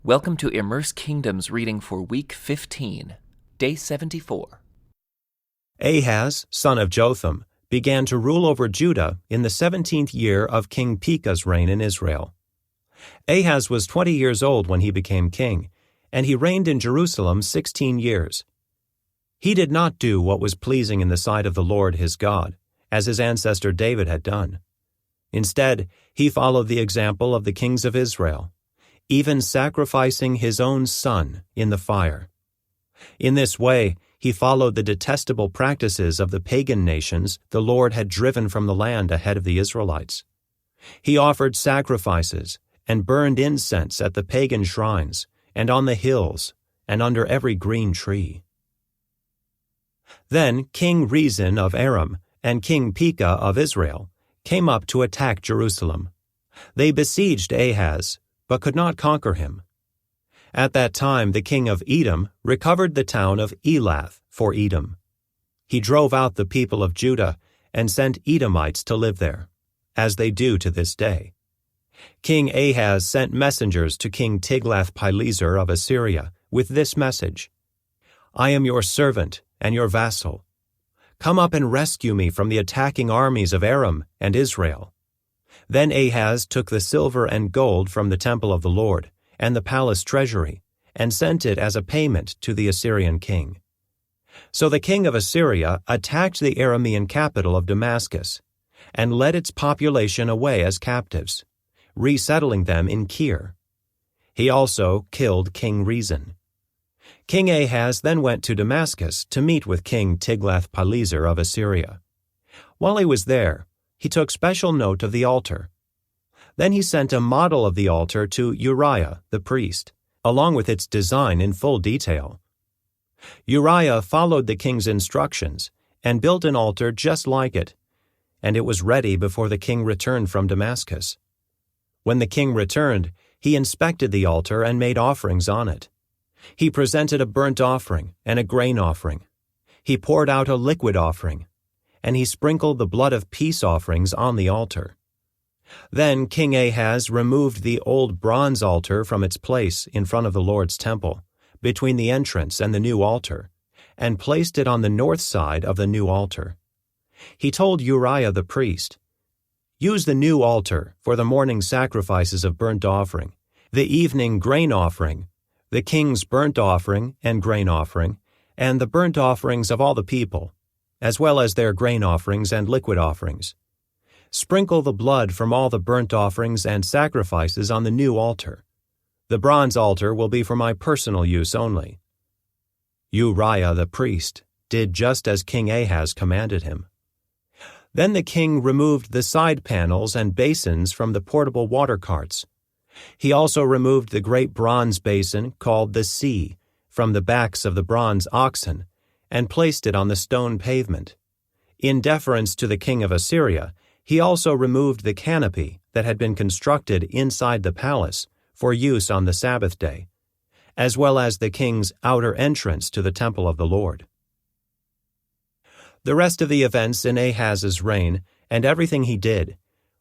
Welcome to Immerse Kingdom's reading for Week 15, Day 74. Ahaz, son of Jotham, began to rule over Judah in the 17th year of King Pekah's reign in Israel. Ahaz was 20 years old when he became king, and he reigned in Jerusalem 16 years. He did not do what was pleasing in the sight of the Lord his God, as his ancestor David had done. Instead, he followed the example of the kings of Israel, even sacrificing his own son in the fire. In this way, he followed the detestable practices of the pagan nations the Lord had driven from the land ahead of the Israelites. He offered sacrifices and burned incense at the pagan shrines and on the hills and under every green tree. Then King Rezin of Aram and King Pekah of Israel came up to attack Jerusalem. They besieged Ahaz, but could not conquer him. At that time the king of Edom recovered the town of Elath for Edom. He drove out the people of Judah and sent Edomites to live there, as they do to this day. King Ahaz sent messengers to King Tiglath-Pileser of Assyria with this message: "I am your servant and your vassal. Come up and rescue me from the attacking armies of Aram and Israel." Then Ahaz took the silver and gold from the temple of the Lord and the palace treasury and sent it as a payment to the Assyrian king. So the king of Assyria attacked the Aramean capital of Damascus and led its population away as captives, resettling them in Kir. He also killed King Rezin. King Ahaz then went to Damascus to meet with King Tiglath-Pileser of Assyria. While he was there, he took special note of the altar. Then he sent a model of the altar to Uriah the priest, along with its design in full detail. Uriah followed the king's instructions and built an altar just like it, and it was ready before the king returned from Damascus. When the king returned, he inspected the altar and made offerings on it. He presented a burnt offering and a grain offering. He poured out a liquid offering, and he sprinkled the blood of peace offerings on the altar. Then King Ahaz removed the old bronze altar from its place in front of the Lord's temple, between the entrance and the new altar, and placed it on the north side of the new altar. He told Uriah the priest, "Use the new altar for the morning sacrifices of burnt offering, the evening grain offering, the king's burnt offering and grain offering, and the burnt offerings of all the people, as well as their grain offerings and liquid offerings. Sprinkle the blood from all the burnt offerings and sacrifices on the new altar. The bronze altar will be for my personal use only." Uriah the priest did just as King Ahaz commanded him. Then the king removed the side panels and basins from the portable water carts. He also removed the great bronze basin called the Sea from the backs of the bronze oxen and placed it on the stone pavement. In deference to the king of Assyria, he also removed the canopy that had been constructed inside the palace for use on the Sabbath day, as well as the king's outer entrance to the temple of the Lord. The rest of the events in Ahaz's reign and everything he did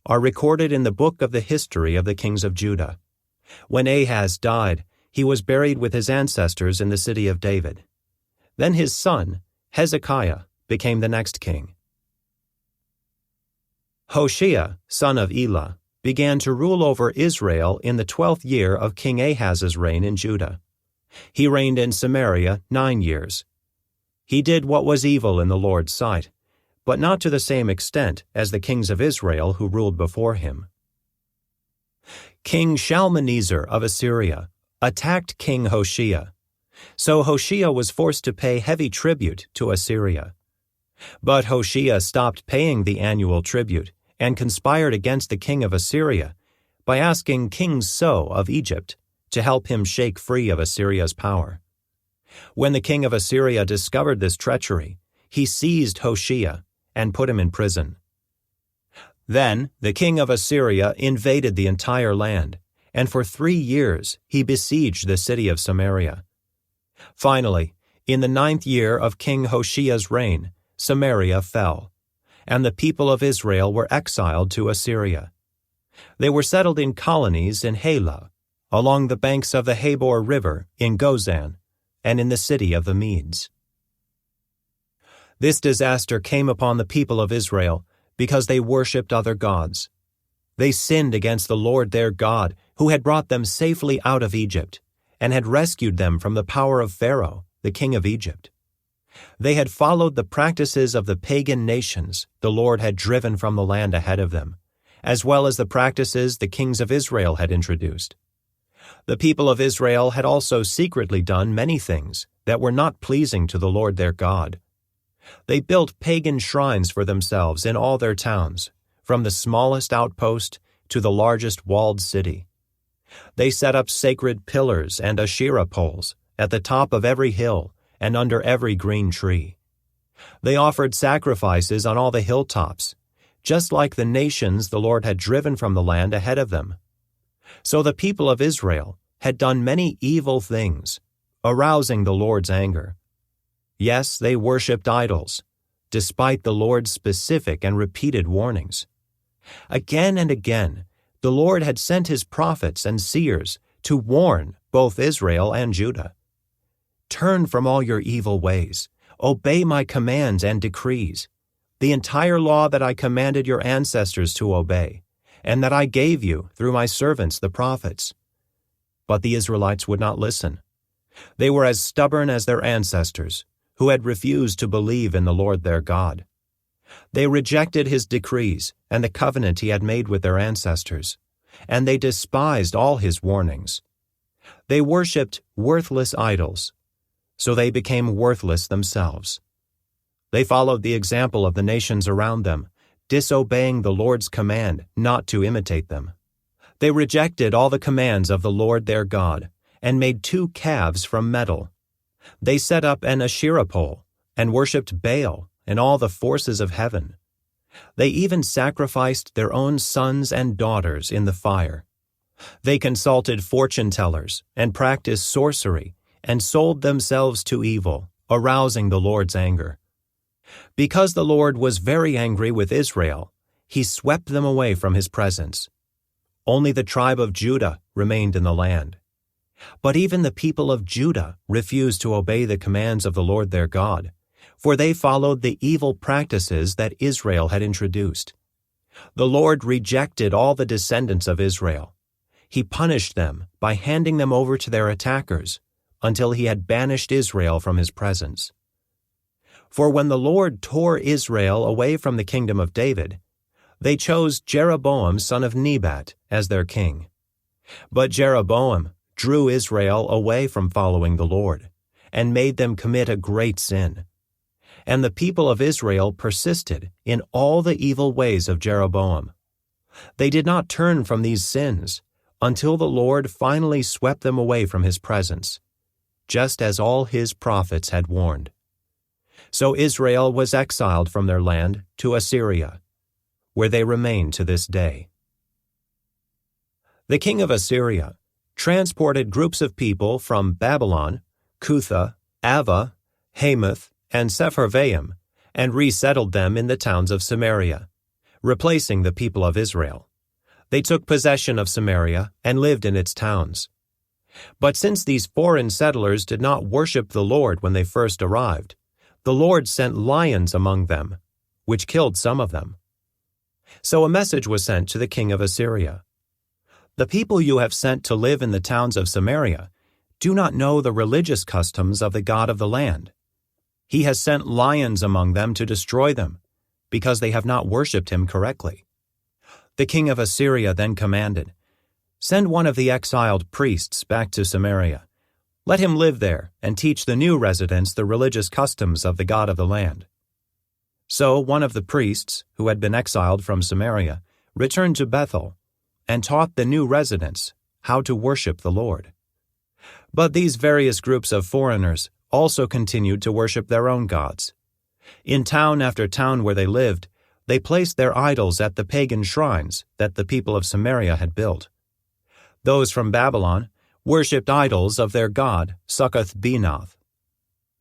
are recorded in the book of the history of the kings of Judah. When Ahaz died, he was buried with his ancestors in the city of David. Then his son, Hezekiah, became the next king. Hoshea, son of Elah, began to rule over Israel in the 12th year of King Ahaz's reign in Judah. He reigned in Samaria 9 years. He did what was evil in the Lord's sight, but not to the same extent as the kings of Israel who ruled before him. King Shalmaneser of Assyria attacked King Hoshea. So Hoshea was forced to pay heavy tribute to Assyria. But Hoshea stopped paying the annual tribute and conspired against the king of Assyria by asking King So of Egypt to help him shake free of Assyria's power. When the king of Assyria discovered this treachery, he seized Hoshea and put him in prison. Then the king of Assyria invaded the entire land, and for 3 years he besieged the city of Samaria. Finally, in the 9th year of King Hoshea's reign, Samaria fell, and the people of Israel were exiled to Assyria. They were settled in colonies in Halah, along the banks of the Habor River in Gozan, and in the city of the Medes. This disaster came upon the people of Israel because they worshipped other gods. They sinned against the Lord their God, who had brought them safely out of Egypt, and had rescued them from the power of Pharaoh, the king of Egypt. They had followed the practices of the pagan nations the Lord had driven from the land ahead of them, as well as the practices the kings of Israel had introduced. The people of Israel had also secretly done many things that were not pleasing to the Lord their God. They built pagan shrines for themselves in all their towns, from the smallest outpost to the largest walled city. They set up sacred pillars and Asherah poles at the top of every hill and under every green tree. They offered sacrifices on all the hilltops, just like the nations the Lord had driven from the land ahead of them. So the people of Israel had done many evil things, arousing the Lord's anger. Yes, they worshipped idols, despite the Lord's specific and repeated warnings. Again and again, the Lord had sent his prophets and seers to warn both Israel and Judah. Turn from all your evil ways, obey my commands and decrees, the entire law that I commanded your ancestors to obey, and that I gave you through my servants the prophets. But the Israelites would not listen. They were as stubborn as their ancestors, who had refused to believe in the Lord their God. They rejected his decrees and the covenant he had made with their ancestors, and they despised all his warnings. They worshipped worthless idols, so they became worthless themselves. They followed the example of the nations around them, disobeying the Lord's command not to imitate them. They rejected all the commands of the Lord their God, and made 2 calves from metal. They set up an Asherah pole, and worshipped Baal and all the forces of heaven. They even sacrificed their own sons and daughters in the fire. They consulted fortune-tellers and practiced sorcery, and sold themselves to evil, arousing the Lord's anger. Because the Lord was very angry with Israel, he swept them away from his presence. Only the tribe of Judah remained in the land. But even the people of Judah refused to obey the commands of the Lord their God, for they followed the evil practices that Israel had introduced. The Lord rejected all the descendants of Israel. He punished them by handing them over to their attackers until he had banished Israel from his presence. For when the Lord tore Israel away from the kingdom of David, they chose Jeroboam son of Nebat as their king. But Jeroboam drew Israel away from following the Lord, and made them commit a great sin. And the people of Israel persisted in all the evil ways of Jeroboam. They did not turn from these sins until the Lord finally swept them away from his presence, just as all his prophets had warned. So Israel was exiled from their land to Assyria, where they remain to this day. The king of Assyria transported groups of people from Babylon, Cutha, Ava, Hamath, and Sepharvaim, and resettled them in the towns of Samaria, replacing the people of Israel. They took possession of Samaria and lived in its towns. But since these foreign settlers did not worship the Lord when they first arrived, the Lord sent lions among them, which killed some of them. So a message was sent to the king of Assyria. The people you have sent to live in the towns of Samaria do not know the religious customs of the God of the land. He has sent lions among them to destroy them, because they have not worshipped him correctly. The king of Assyria then commanded, "Send one of the exiled priests back to Samaria. Let him live there and teach the new residents the religious customs of the God of the land." So one of the priests, who had been exiled from Samaria, returned to Bethel and taught the new residents how to worship the Lord. But these various groups of foreigners also continued to worship their own gods. In town after town where they lived, they placed their idols at the pagan shrines that the people of Samaria had built. Those from Babylon worshipped idols of their god Succoth-Benoth.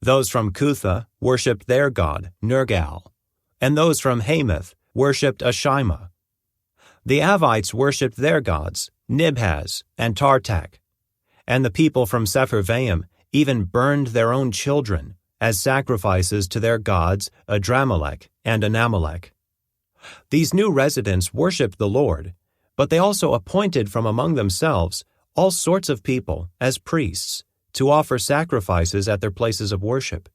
Those from Cutha worshipped their god Nergal, and those from Hamath worshipped Ashima. The Avites worshipped their gods Nibhaz, and Tartak. And the people from Sepharvaim even burned their own children as sacrifices to their gods Adramelech and Anamelech. These new residents worshipped the Lord, but they also appointed from among themselves all sorts of people as priests to offer sacrifices at their places of worship.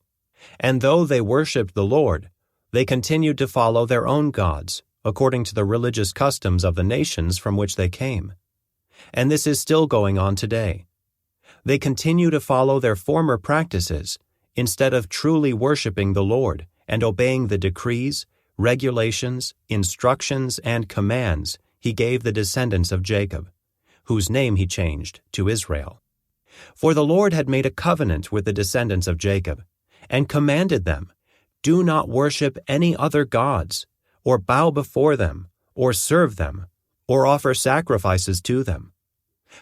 And though they worshipped the Lord, they continued to follow their own gods according to the religious customs of the nations from which they came. And this is still going on today. They continue to follow their former practices instead of truly worshiping the Lord and obeying the decrees, regulations, instructions, and commands He gave the descendants of Jacob, whose name He changed to Israel. For the Lord had made a covenant with the descendants of Jacob, and commanded them, "Do not worship any other gods, or bow before them, or serve them, or offer sacrifices to them.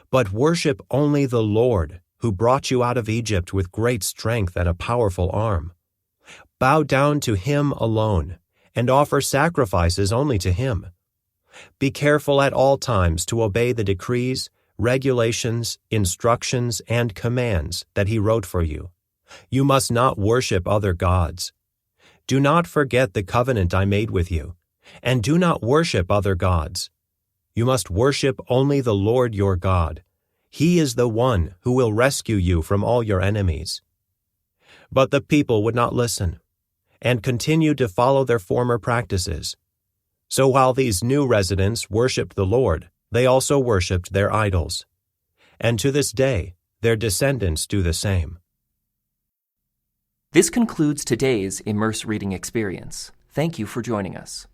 But worship only the Lord, who brought you out of Egypt with great strength and a powerful arm. Bow down to Him alone, and offer sacrifices only to Him. Be careful at all times to obey the decrees, regulations, instructions, and commands that He wrote for you. You must not worship other gods. Do not forget the covenant I made with you, and do not worship other gods. You must worship only the Lord your God. He is the one who will rescue you from all your enemies." But the people would not listen, and continued to follow their former practices. So while these new residents worshipped the Lord, they also worshipped their idols. And to this day, their descendants do the same. This concludes today's Immerse reading experience. Thank you for joining us.